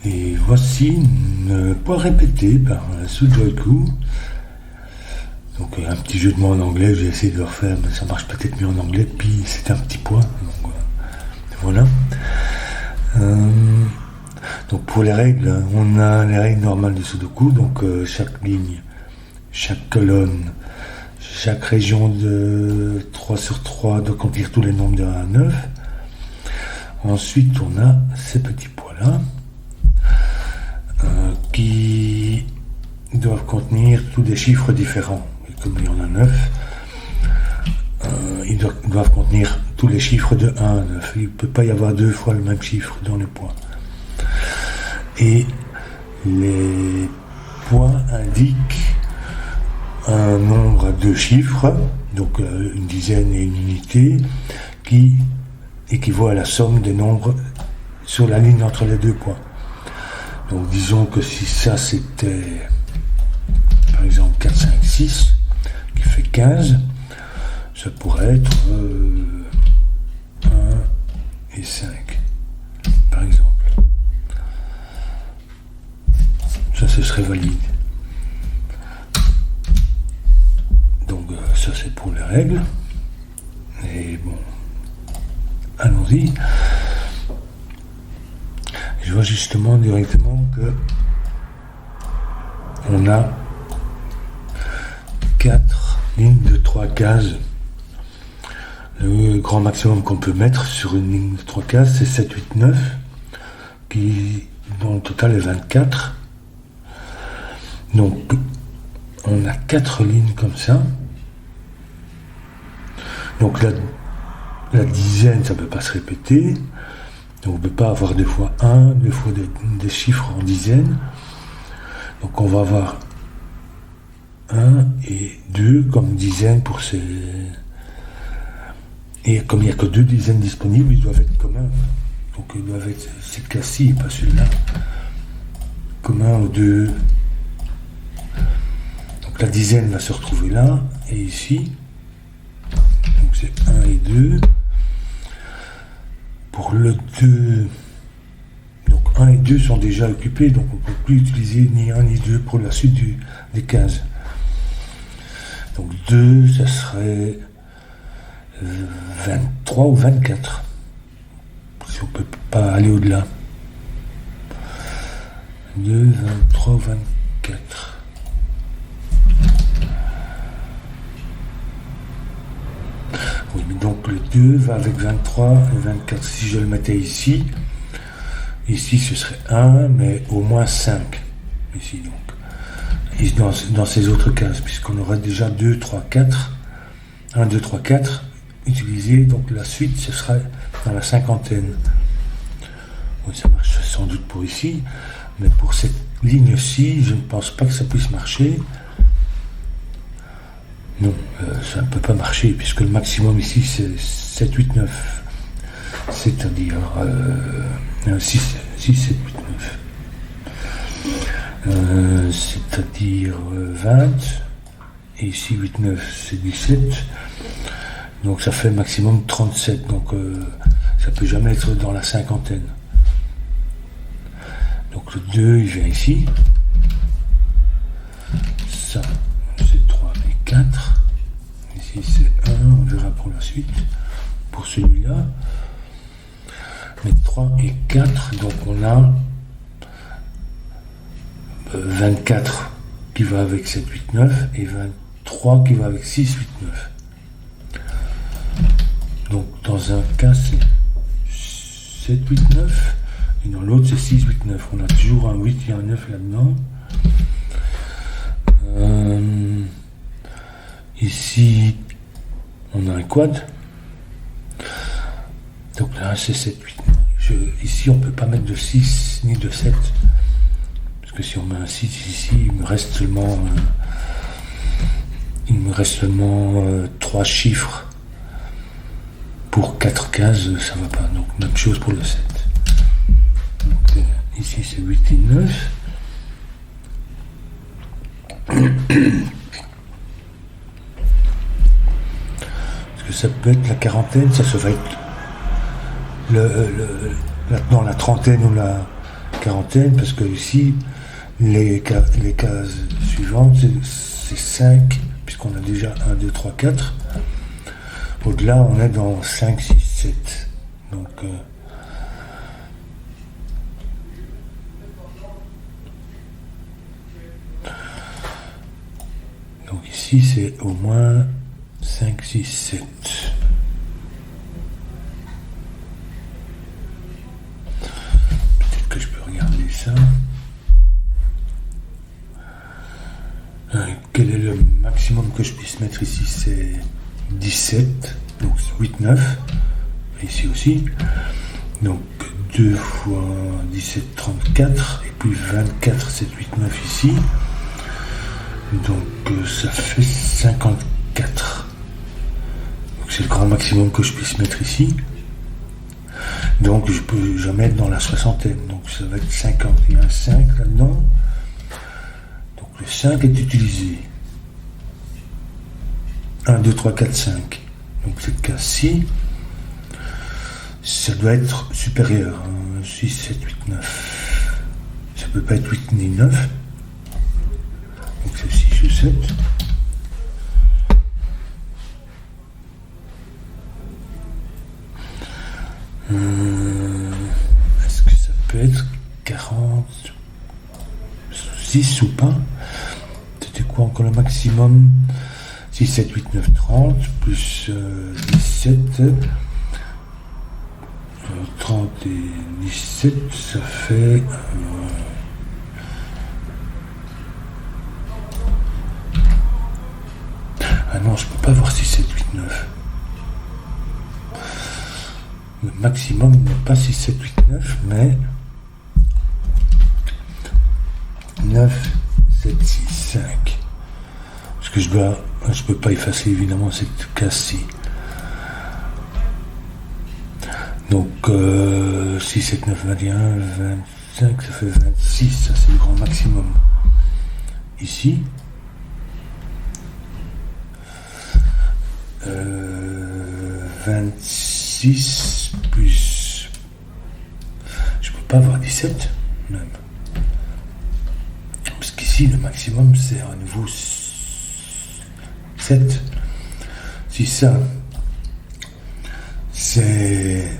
Et voici une poire répétée par Sudoku. Donc un petit jeu de mots en anglais, j'ai essayé de le refaire, mais ça marche peut-être mieux en anglais. Puis c'est un petit point. Donc voilà. Donc pour les règles, on a les règles normales du Sudoku. Donc chaque ligne, chaque colonne, chaque région de 3 sur 3 doit contenir tous les nombres de 1 à 9. Ensuite, on a ces petits pois-là qui doivent contenir tous des chiffres différents. Et comme il y en a 9, ils doivent contenir tous les chiffres de 1 à 9. Il ne peut pas y avoir 2 fois le même chiffre dans les pois. Et les pois indiquent un nombre à 2 chiffres, donc une dizaine et une unité, qui équivaut à la somme des nombres sur la ligne entre les 2 points. Donc disons que si ça c'était par exemple 4, 5, 6 qui fait 15, ça pourrait être 1 et 5 par exemple. Ça ce serait valide. Donc ça c'est pour les règles. Et bon, allons-y. Je vois justement directement que on a 4 lignes de 3 cases. Le grand maximum qu'on peut mettre sur une ligne de 3 cases, c'est 7, 8, 9, dont le total est 24. Donc, on a 4 lignes comme ça. Donc, la dizaine, ça ne peut pas se répéter. Donc, on ne peut pas avoir 2 fois 1, 2 fois des chiffres en dizaines. Donc, on va avoir 1 et 2 comme dizaines pour ces... Et comme il n'y a que 2 dizaines disponibles, ils doivent être communs. Donc, ils doivent être cette classe-ci et pas celui-là. Commun aux 2... La dizaine va se retrouver là et ici. Donc c'est 1 et 2. Pour le 2, donc 1 et 2 sont déjà occupés, donc on ne peut plus utiliser ni 1 ni 2 pour la suite des 15. Donc 2, ça serait 23 ou 24. Si on ne peut pas aller au-delà. 2, 23, 24. Oui, donc le 2 va avec 23 et 24. Si je le mettais ici ce serait 1, mais au moins 5. Ici donc. Et dans ces autres cases, puisqu'on aurait déjà 2, 3, 4. 1, 2, 3, 4 utilisés. Donc la suite, ce sera dans la cinquantaine. Oui, ça marche sans doute pour ici. Mais pour cette ligne-ci, je ne pense pas que ça puisse marcher. Non, ça ne peut pas marcher, puisque le maximum ici, c'est 7, 8, 9. C'est-à-dire 6, 7, 8, 9. C'est-à-dire 20. Et ici, 8, 9, c'est 17. Donc ça fait maximum 37. Donc ça ne peut jamais être dans la cinquantaine. Donc le 2, il vient ici. Ça, c'est 3 et 4. Ici, c'est 1. On verra pour la suite. Pour celui-là. Mais 3 et 4. Donc on a 24 qui va avec 7, 8, 9. Et 23 qui va avec 6, 8, 9. Donc dans un cas, c'est 7, 8, 9. Et dans l'autre, c'est 6, 8, 9. On a toujours un 8 et un 9 là-dedans. Ici, on a un quad. Donc là, c'est 7, 8. Ici, on ne peut pas mettre de 6 ni de 7. Parce que si on met un 6 ici, il me reste seulement 3 chiffres. Pour 4 cases, ça ne va pas. Donc, même chose pour le 7. Donc, ici, c'est 8 et 9. Parce que ça peut être la quarantaine, ça va être la trentaine ou la quarantaine, parce que ici, les cases suivantes, c'est 5, puisqu'on a déjà 1, 2, 3, 4. Au-delà, on est dans 5, 6, 7. Donc ici, c'est au moins 5, 6, 7. Peut-être que je peux regarder ça. Quel est le maximum que je puisse mettre ici? C'est 17, donc 8, 9. Ici aussi. Donc 2 fois 17, 34. Et puis 24, 7, 8, 9 ici. Donc ça fait 54. Donc c'est le grand maximum que je puisse mettre ici. Donc je peux jamais être dans la soixantaine. Donc ça va être 50. Il y a un 5 là-dedans. Donc le 5 est utilisé. 1, 2, 3, 4, 5. Donc cette case-ci, ça doit être supérieur. 6, 7, 8, 9. Ça peut pas être 8 ni 9. Donc c'est 6 ou 7. Est-ce que ça peut être 46 ou pas? C'était quoi encore le maximum? 6, 7, 8, 9, 30, plus 17, 30 et 17, ça fait... Ah non, je peux pas avoir 6, 7, 8, 9. Le maximum n'est pas 6, 7, 8, 9, mais 9, 7, 6, 5. Parce que je peux pas effacer évidemment cette case-ci. Donc 6, 7, 9, 21, 25, ça fait 26, ça c'est le grand maximum. Ici, 26 plus... Je peux pas avoir 17 même. Parce qu'ici le maximum c'est à nouveau 7. Si ça c'est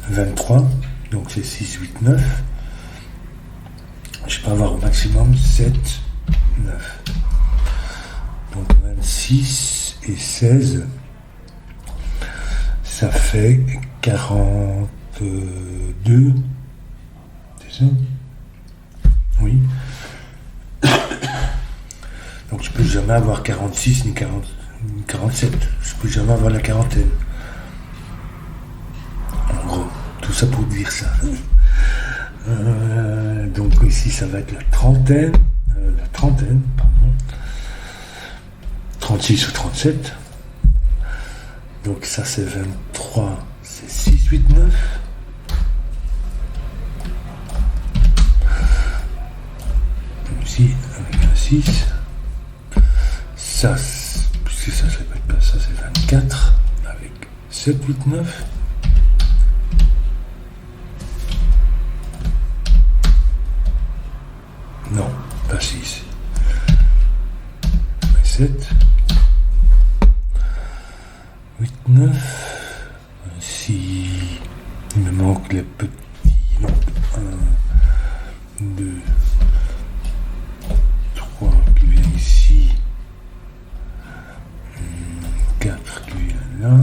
23, donc c'est 6, 8, 9. Je peux avoir au maximum 7, 9. Donc 26 et 16, ça fait 42. C'est ça? Oui. Donc je peux jamais avoir 46 ni 47. Je peux jamais avoir la quarantaine. En gros, tout ça pour dire ça. Donc ici ça va être la trentaine, pardon. 36 ou 37. Donc ça c'est 23, c'est 6, 8, 9. Ici avec un 6. Ça, puisque ça ne répète pas, ça c'est 24 avec 7, 8, 9. Non, pas 6. 7. 8, 9. Si il me manque les petits. Donc 1, 2, 3 qui vient ici. 4 qui vient là.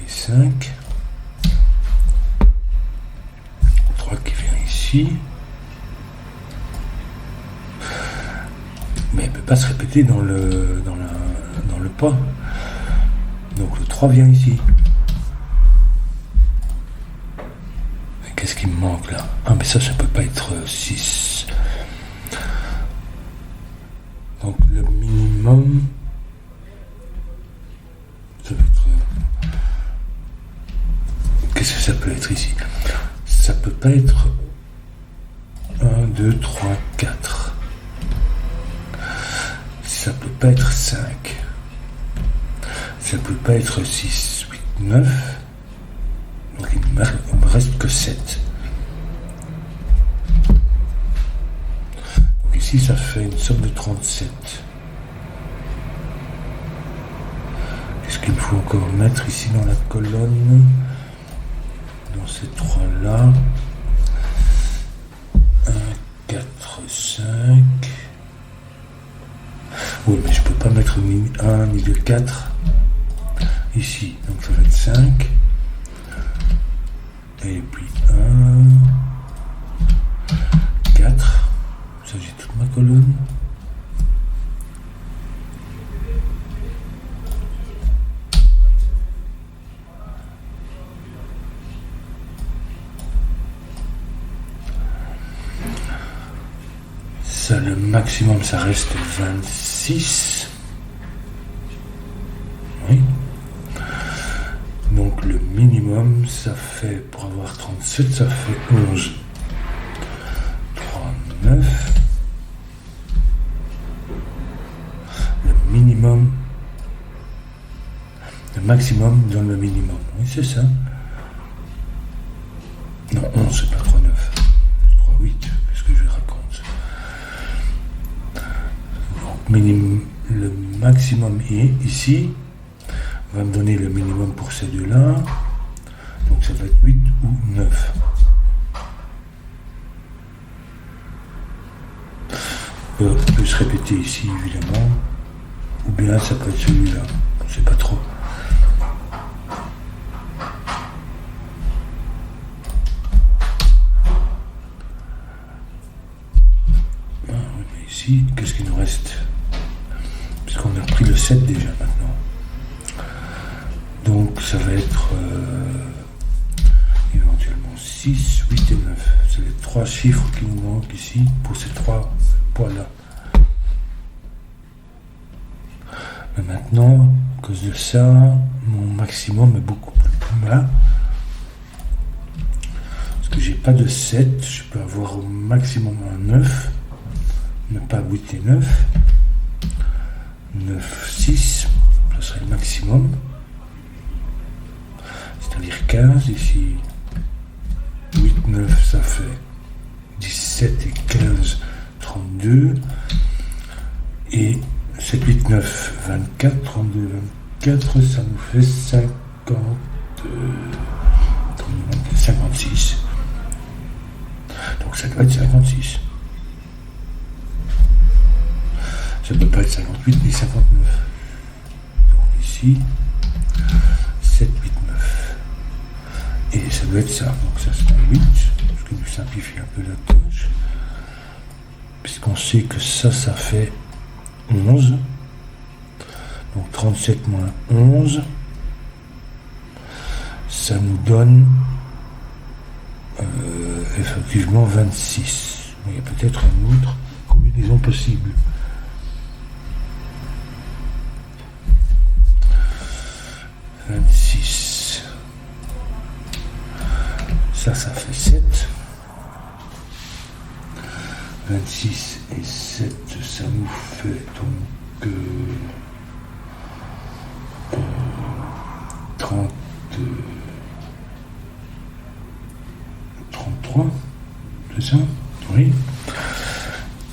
Et 5. 3 qui vient ici. Mais elle ne peut pas se répéter dans le pas. Donc le 3 vient ici. Et qu'est-ce qui me manque là? Ah mais ça peut pas être 6. Donc le minimum, ça peut être... Qu'est-ce que ça peut être ici? Ça peut pas être 1, 2, 3, 4. Ça peut pas être 5. Ça peut pas être 6, 8, 9. Donc il me reste que 7. ici, ça fait une somme de 37. Qu'est-ce qu'il faut encore mettre ici dans la colonne? Dans ces trois-là. 1, 4, 5. Oui, mais je peux pas mettre ni 1 ni de 4 ici. Donc ça va être 5. Et puis 1, 4. Ça, j'ai toute ma colonne. Ça, le maximum, ça reste 26. Oui. Donc le minimum, ça fait, pour avoir 37, ça fait 11. 3, 9. Le minimum, le maximum donne le minimum. Oui, c'est ça. Non, 11, c'est pas 3, 9. 3, 8. Qu'est-ce que je raconte? Donc, le maximum est ici. Va me donner le minimum pour ces deux-là. Donc ça va être 8 ou 9. Ça peut se répéter ici, évidemment. Ou bien ça peut être celui-là. On ne sait pas trop. Ici, qu'est-ce qu'il nous reste? Puisqu'on a pris le 7 déjà maintenant. Donc ça va être éventuellement 6, 8 et 9. C'est les trois chiffres qui nous manquent ici pour ces trois poids-là. Mais maintenant, à cause de ça, mon maximum est beaucoup plus bas. Parce que j'ai pas de 7, je peux avoir au maximum un 9, mais pas 8 et 9. 9, 6, ça serait le maximum. C'est-à-dire 15, ici, 8, 9, ça fait 17 et 15, 32. Et 7, 8, 9, 24, 32, 24, ça nous fait 56. Donc ça doit être 56. Ça ne peut pas être 58 ni 59. Donc ici, 7, 8, 9. Et ça doit être ça. Donc ça sera 8, ce qui nous simplifie un peu la tâche. Puisqu'on sait que ça fait 11. Donc 37 moins 11. Ça nous donne effectivement 26. Mais il y a peut-être une autre combinaison possible. Ça fait 7. 26 et 7, ça nous fait donc 33, c'est ça? Oui.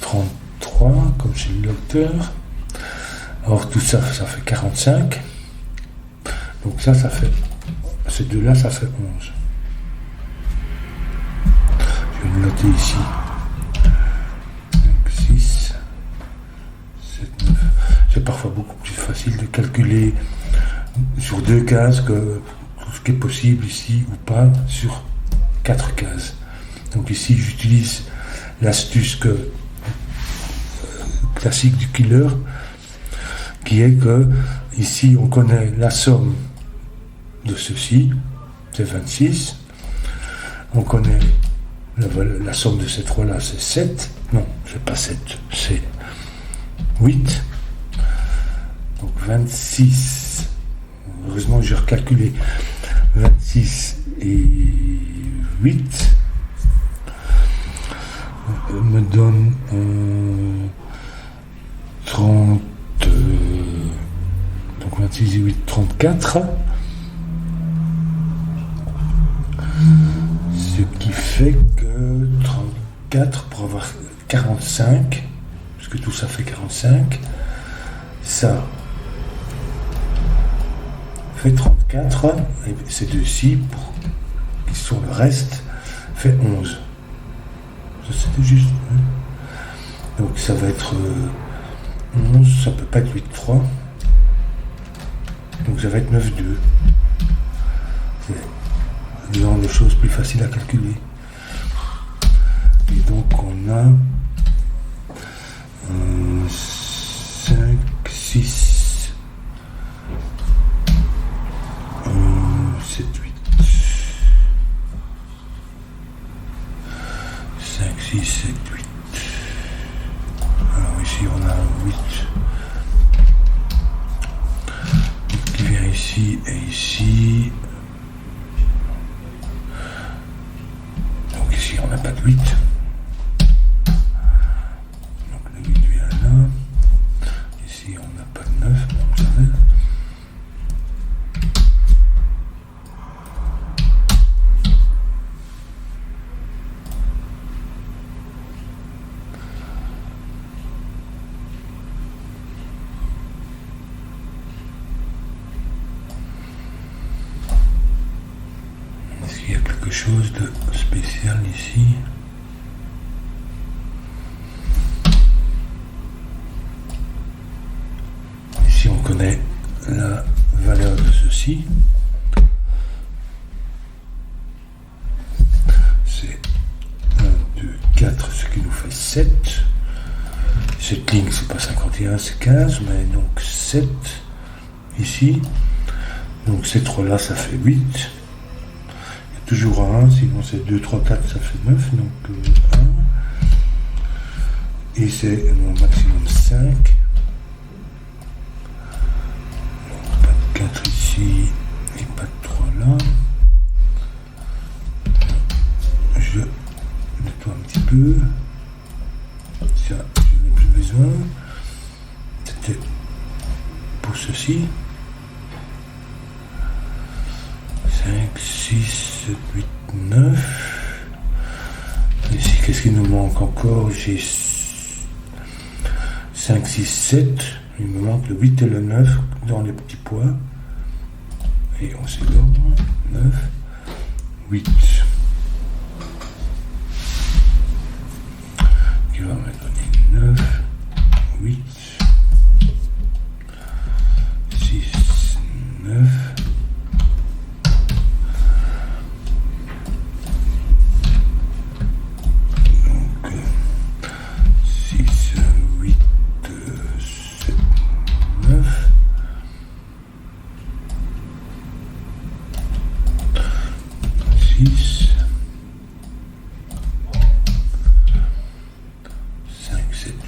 33, comme chez le docteur. Or, tout ça, ça fait 45. Donc ça fait... Ces deux-là, ça fait 11. Je vais le noter ici. 5, 6, 7, 9. C'est parfois beaucoup plus facile de calculer sur 2 cases que tout ce qui est possible ici ou pas sur 4 cases. Donc ici, j'utilise l'astuce classique du killer, qui est que ici, on connaît la somme de ceci, c'est 26. On connaît la somme de ces trois-là, c'est 7. Non, c'est pas 7, c'est 8. Donc 26. Heureusement, j'ai recalculé. 26 et 8 me donne 30. Donc 26 et 8, 34. Ce qui fait que 34 pour avoir 45, parce que tout ça fait 45. Ça fait 34, et ces deux-ci, qui sont le reste, fait 11. Ça c'était juste. Hein. Donc ça va être 11, ça peut pas être 8,3. Donc ça va être 9,2. C'est le genre de choses plus faciles à calculer. Et donc on a 5, 6, 7, 8. 5, 6, 7, 8. Alors ici on a un 8 qui vient ici et ici. Donc ici on n'a pas de 8. Chose de spécial ici. Ici on connaît la valeur de ceci. C'est 1, 2, 4, ce qui nous fait 7. Cette ligne c'est pas 51, c'est 15, mais donc 7 ici. Donc ces trois là ça fait 8. Toujours un 1, sinon c'est 2, 3, 4, ça fait 9, donc 1. Et c'est mon maximum 5. Donc pas de 4 ici et pas de 3 là. Je nettoie un petit peu. Ça, je n'ai plus besoin. C'était pour ceci. 5, 6, 7, 8, 9. Ici, qu'est-ce qui nous manque encore? J'ai 5, 6, 7. Il me manque le 8 et le 9 dans les petits pois. Et on s'éloigne. 9, 8. Qui va me donner 9, 8, 6, 9.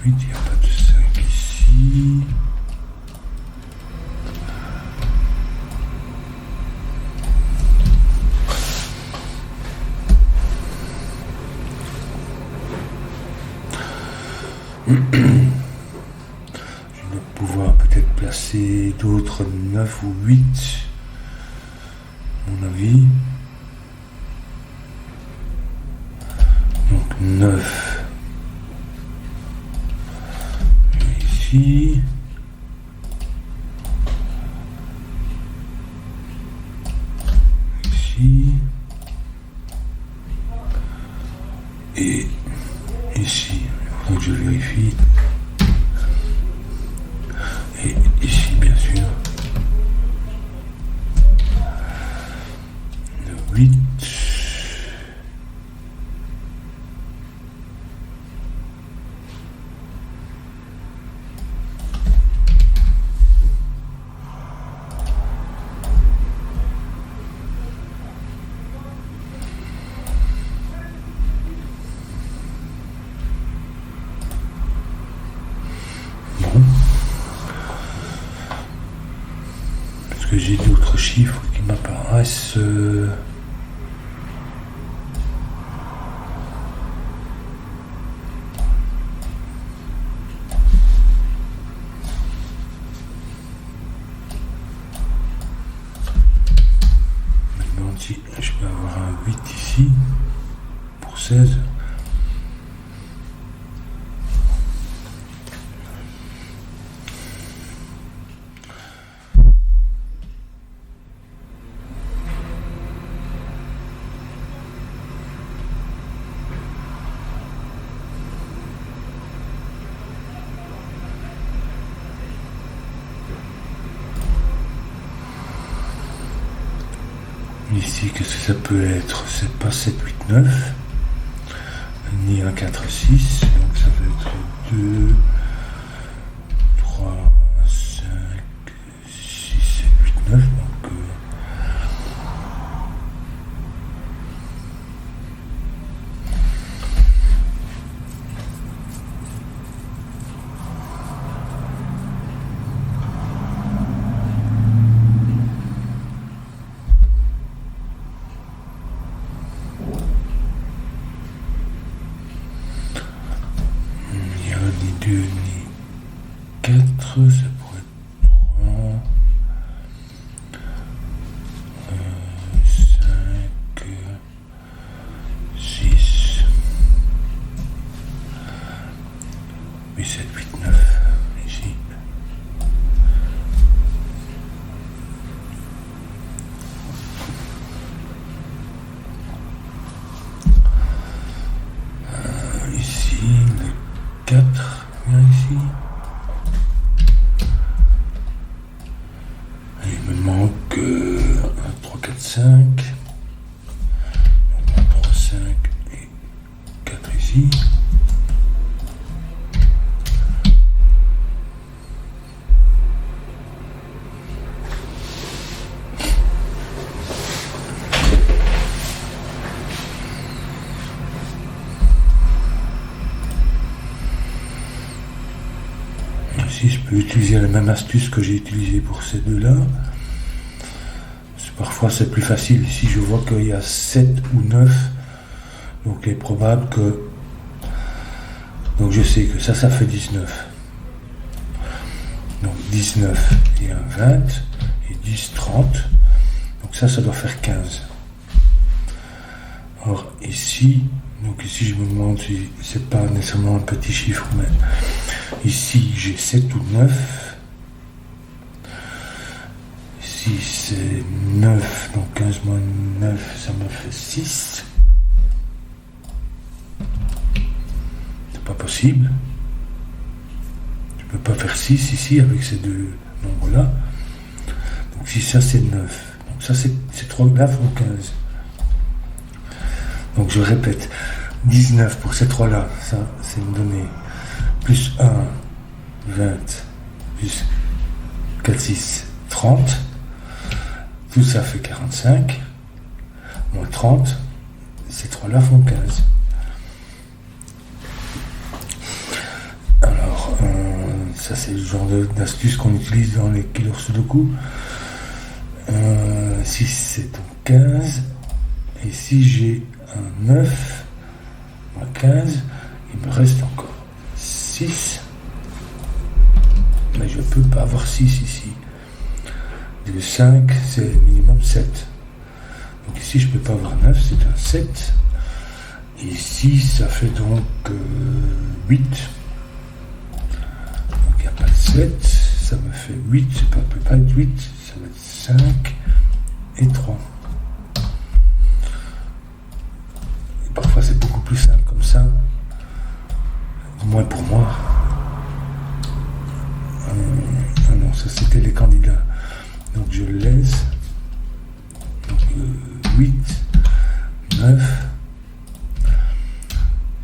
Il n'y a pas de 5 ici. Je vais pouvoir peut-être placer d'autres 9 ou 8, à mon avis. Donc 9. Ici. Ici. Et ici. Il faut que je vérifie. Et ici, bien sûr. Le 8. Que j'ai d'autres chiffres qui m'apparaissent. Maintenant, si je peux avoir un 8 ici pour 16. ici, qu'est-ce que ça peut être? C'est pas 7, 8, 9, ni un 4, 6, donc ça va être 2, 3, 5, 6, 7, 8, 9, donc ni 2, ni 4, ça pourrait être 3, 5, 6, 8, 7, 8, 9, ici. Ici, le 4, viens ici. Il me manque 1, 3, 4, 5. Donc 1, 3, 5 et 4 ici. Ici, je peux utiliser la même astuce que j'ai utilisée pour ces deux-là. Parfois, c'est plus facile. Ici, je vois qu'il y a 7 ou 9. Donc, il est probable que... Donc, je sais que ça fait 19. Donc, 19 et un 20. Et 10, 30. Donc, ça doit faire 15. Or, ici... Donc, ici, je me demande si c'est pas nécessairement un petit chiffre, mais... Ici, j'ai 7 ou 9. Ici, c'est 9. Donc 15 moins 9, ça me fait 6. C'est pas possible. Je peux pas faire 6 ici avec ces deux nombres-là. Donc si ça, c'est 9. Donc ça, ces trois-là font 15. Donc je répète. 19 pour ces trois-là. Ça, c'est une donnée. Plus 1, 20, plus 4, 6, 30. Tout ça fait 45. Moins 30. Ces trois-là font 15. Alors, ça c'est le genre d'astuce qu'on utilise dans les killer sudoku. 6, c'est donc 15. Et si j'ai un 9, moins 15, il me reste encore 6, mais je ne peux pas avoir 6 ici. Le 5, c'est minimum 7. Donc ici, je ne peux pas avoir 9, c'est un 7. Et ici, ça fait donc 8. Donc il n'y a pas de 7, ça me fait 8, ça ne peut pas être 8, ça va être 5 et 3. Et parfois, c'est beaucoup plus simple comme ça. Au moins pour moi. Non, ça c'était les candidats. Donc je laisse. Donc 8, 9,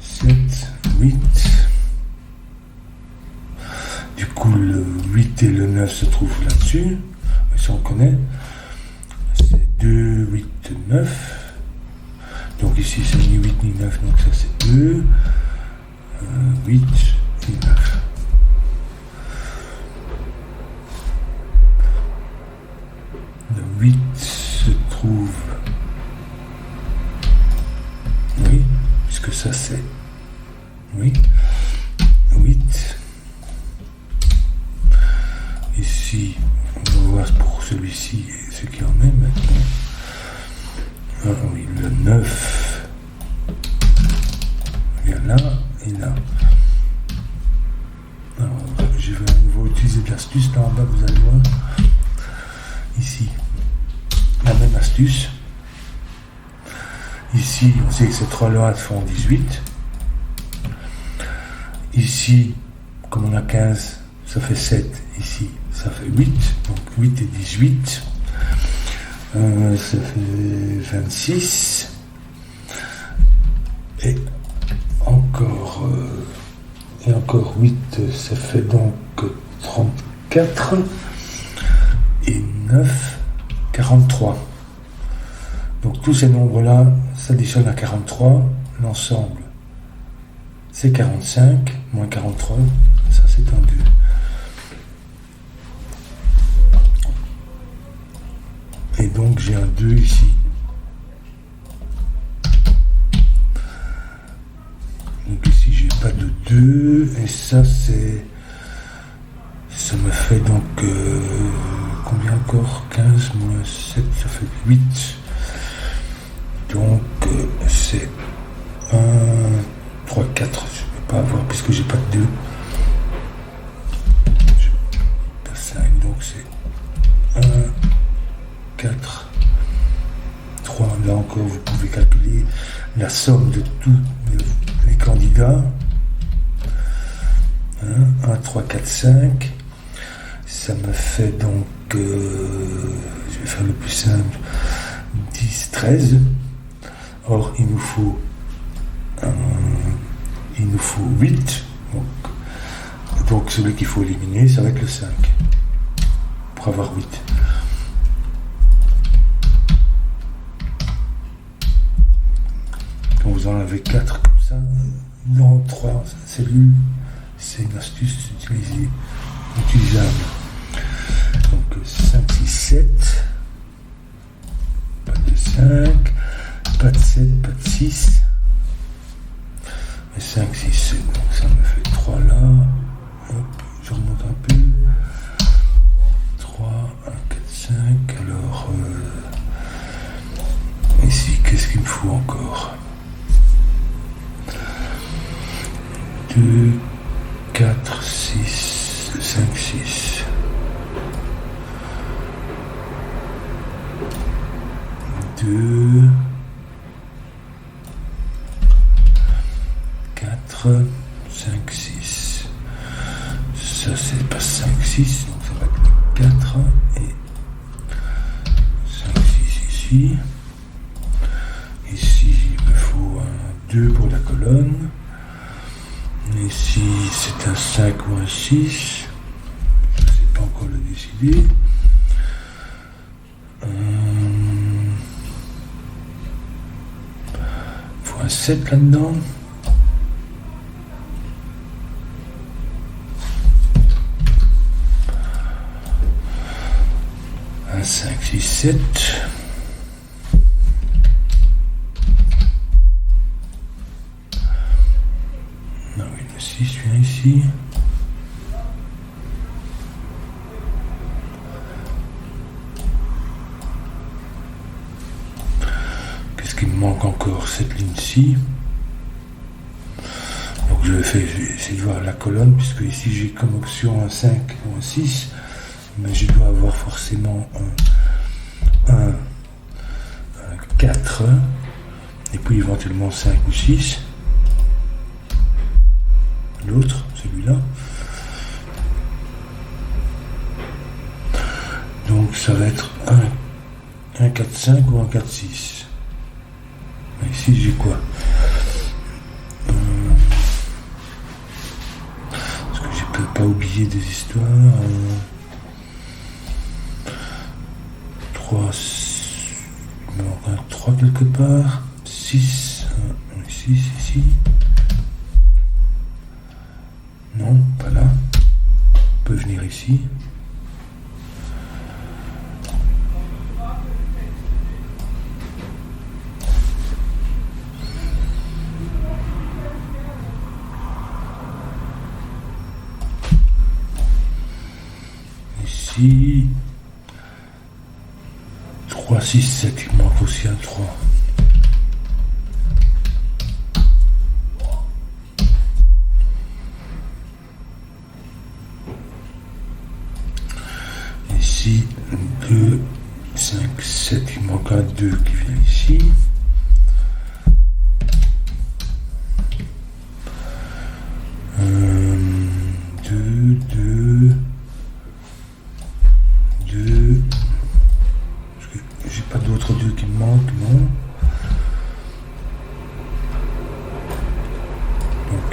7, 8. Du coup, le 8 et le 9 se trouvent là-dessus. Ça on connaît. C'est 2, 8, 9. Donc ici c'est ni 8 ni 9, donc ça c'est 2. 8 et 9. Le 8 se trouve... Oui, puisque ça c'est... Oui. 8. Ici, on va voir pour celui-ci ce qu'il en est maintenant. Ah oui, le 9 vient là et là. Alors, je vais à nouveau utiliser de l'astuce. Là en bas, vous allez voir. Ici, la même astuce. Ici, on sait que ces trois-là font 18. Ici, comme on a 15, ça fait 7. Ici, ça fait 8. Donc 8 et 18. Ça fait 26. Et encore 8, ça fait donc 34. Et 9, 43. Donc tous ces nombres-là s'additionnent à 43. L'ensemble, c'est 45, moins 43, ça c'est un 2. Et donc j'ai un 2 ici. Donc ici j'ai pas de 2, et ça c'est... Ça me fait donc... combien encore? 15 moins 7, ça fait 8. Donc c'est 1, 3, 4, je ne peux pas avoir puisque j'ai pas de 2. Pas 5, donc c'est 1, 4, 3. Là encore, vous pouvez calculer la somme de tous les candidats. 1, 3, 4, 5. Ça me fait donc, je vais faire le plus simple, 10, 13. Or, il nous faut 8. Donc celui qu'il faut éliminer, ça va être le 5. Pour avoir 8. Quand vous en avez 4 comme ça, dans 3 cellules, c'est une astuce utilisable. Donc 5, 6, 7. Pas de 5. Pas de 7, pas de 6. Et 5, 6, 7. Donc ça me fait 3 là. Hop, je remonte un peu. 3, 1, 4, 5. Alors, ici, qu'est-ce qu'il me faut encore? 2, 4, 6, 5, 6. 2, 4, 5, 6. Ça, c'est pas 5, 6, donc ça va être le 4 et 5, 6 ici. Ici, il me faut un 2 pour la colonne. Ici, c'est un 5 ou un 6. Je ne sais pas encore le décider. Il faut un 7 là-dedans. Un 5, 6, 7. Non, oui, le 6 vient ici. Qu'est-ce qui me manque encore? Cette ligne-ci. Donc je vais essayer de voir la colonne, puisque ici j'ai comme option un 5 ou un 6. Mais je dois avoir forcément un 4 et puis éventuellement 5 ou 6. L'autre, celui-là. Donc ça va être un 4, 5 ou un 4, 6. Ici j'ai quoi? Parce que je peux pas oublier des histoires. 3, il me manque un 3 quelque part. 6, 6 ici. Non, pas là. On peut venir ici. Ici. 3, 6, 7, il manque aussi un 3. Ici, 2, 5, 7, il manque un 2 qui vient ici.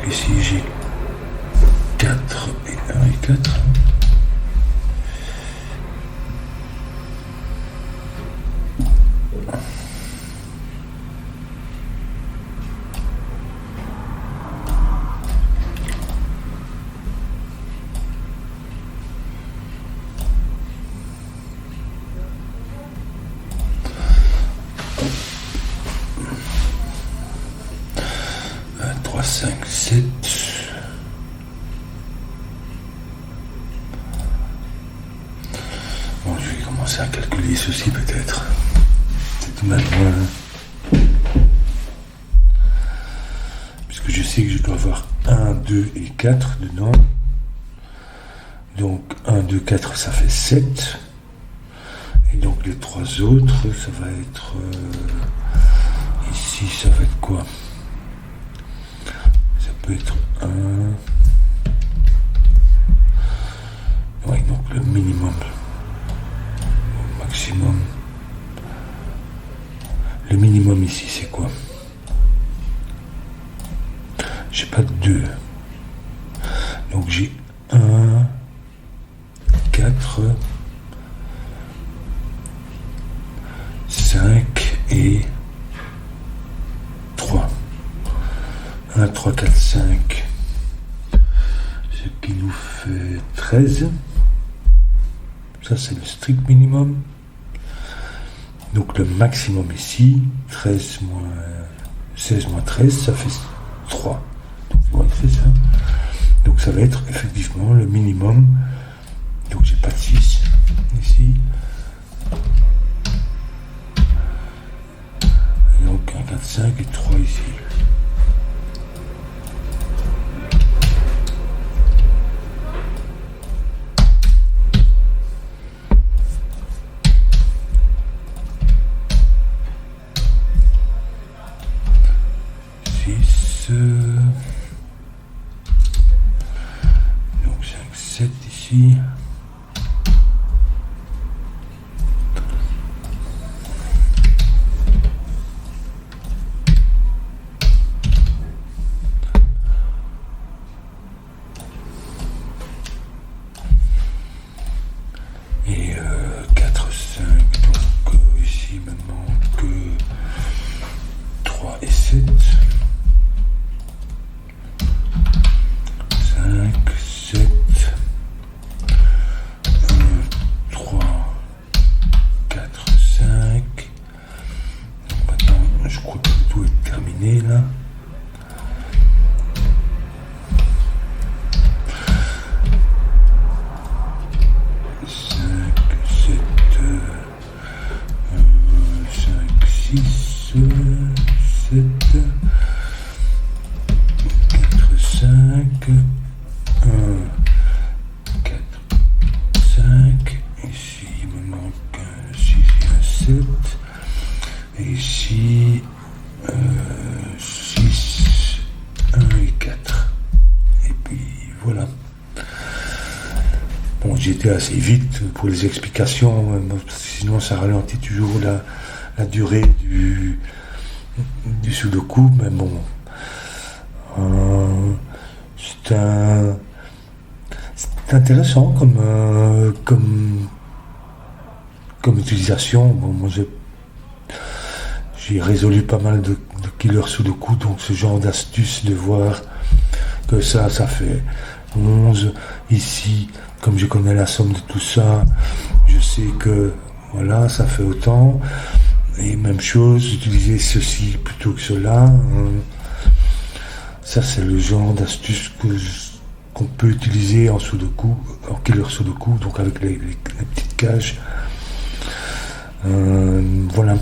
ici j'ai 4 et 1 et 4. Bon, je vais commencer à calculer ceci peut-être. C'est tout de même moins. Puisque je sais que je dois avoir 1, 2 et 4 dedans. Donc 1, 2, 4, ça fait 7. Et donc les 3 autres, ça va être... ici, ça va être quoi? Ça peut être 1... Oui, donc le minimum. Au maximum. Le minimum ici, c'est quoi? J'ai pas de 2. Donc j'ai 1, 4, 5 et 3. 1, 3, 4, 5. Ce qui nous fait 13. Ça, c'est le strict minimum. Donc le maximum ici, 16 moins 13, ça fait 3. Donc c'est ça. Donc ça va être effectivement le minimum. Donc j'ai pas de 6 ici. Et donc 1, 4, 5 et 3 ici. Donc 5, 7 ici. Et 4, 5, donc ici maintenant que 3 et 7. voilà. Bon, j'ai été assez vite pour les explications, sinon ça ralentit toujours la durée du sudoku, mais bon. C'est intéressant comme utilisation. Bon, moi j'ai résolu pas mal de killer sudoku, donc ce genre d'astuce de voir que ça fait 11 ici, comme je connais la somme de tout ça, je sais que voilà, ça fait autant, et même chose, utiliser ceci plutôt que cela, ça c'est le genre d'astuce qu'on peut utiliser en sudoku, en killer sudoku, donc avec les petites cages. Voilà.